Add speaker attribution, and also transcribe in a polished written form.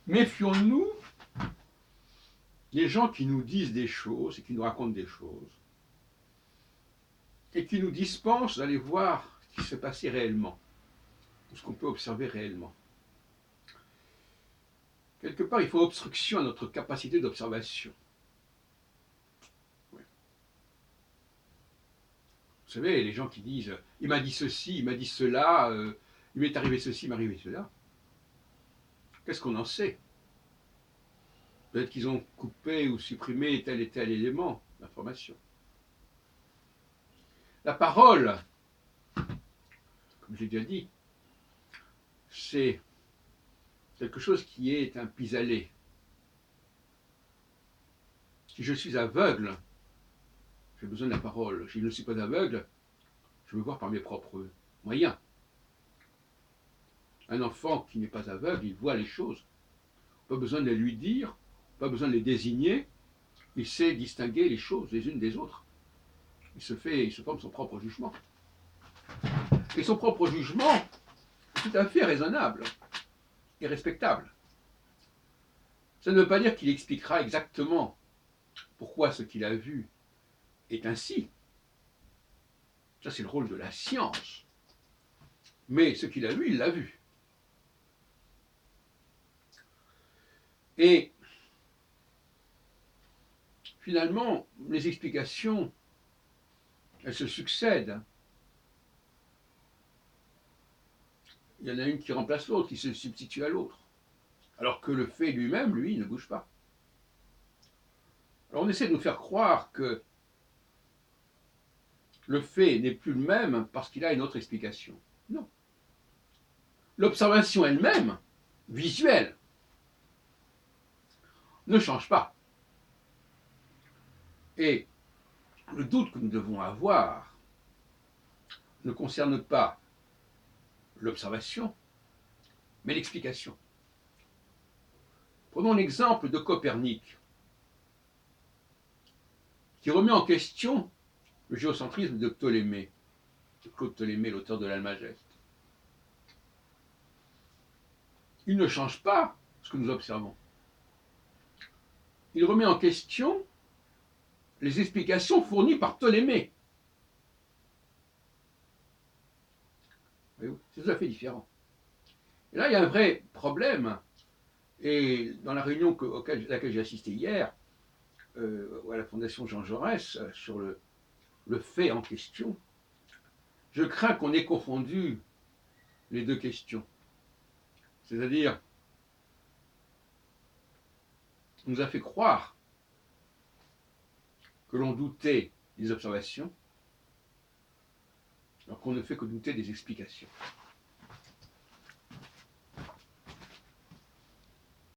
Speaker 1: Méfions-nous des gens qui nous disent des choses et qui nous racontent des choses et qui nous dispensent d'aller voir ce qui s'est passé réellement, ou ce qu'on peut observer réellement. Quelque part, il faut obstruction à notre capacité d'observation. Ouais. Vous savez, les gens qui disent « il m'a dit ceci, il m'a dit cela, il m'est arrivé ceci, il m'est arrivé cela », qu'est-ce qu'on en sait? Peut-être qu'ils ont coupé ou supprimé tel et tel élément d'information. La parole, comme j'ai déjà dit, c'est quelque chose qui est un pis-aller. Si je suis aveugle, j'ai besoin de la parole. Si je ne suis pas aveugle, je veux voir par mes propres moyens. Un enfant qui n'est pas aveugle, il voit les choses. Pas besoin de les lui dire, pas besoin de les désigner. Il sait distinguer les choses les unes des autres. Il se forme son propre jugement. Et son propre jugement est tout à fait raisonnable et respectable. Ça ne veut pas dire qu'il expliquera exactement pourquoi ce qu'il a vu est ainsi. Ça, c'est le rôle de la science. Mais ce qu'il a vu, il l'a vu. Et finalement, les explications, elles se succèdent. Il y en a une qui remplace l'autre, qui se substitue à l'autre. Alors que le fait lui-même, lui, ne bouge pas. Alors on essaie de nous faire croire que le fait n'est plus le même parce qu'il a une autre explication. Non. L'observation elle-même, visuelle, ne change pas. Et le doute que nous devons avoir ne concerne pas l'observation, mais l'explication. Prenons l'exemple de Copernic, qui remet en question le géocentrisme de Ptolémée, de Claude Ptolémée, l'auteur de l'Almageste. Il ne change pas ce que nous observons. Il remet en question les explications fournies par Ptolémée. C'est tout à fait différent. Et là, il y a un vrai problème. Et dans la réunion à laquelle j'ai assisté hier, à la Fondation Jean Jaurès, sur le fait en question, je crains qu'on ait confondu les deux questions. C'est-à-dire, on nous a fait croire que l'on doutait des observations, alors qu'on ne fait que douter des explications.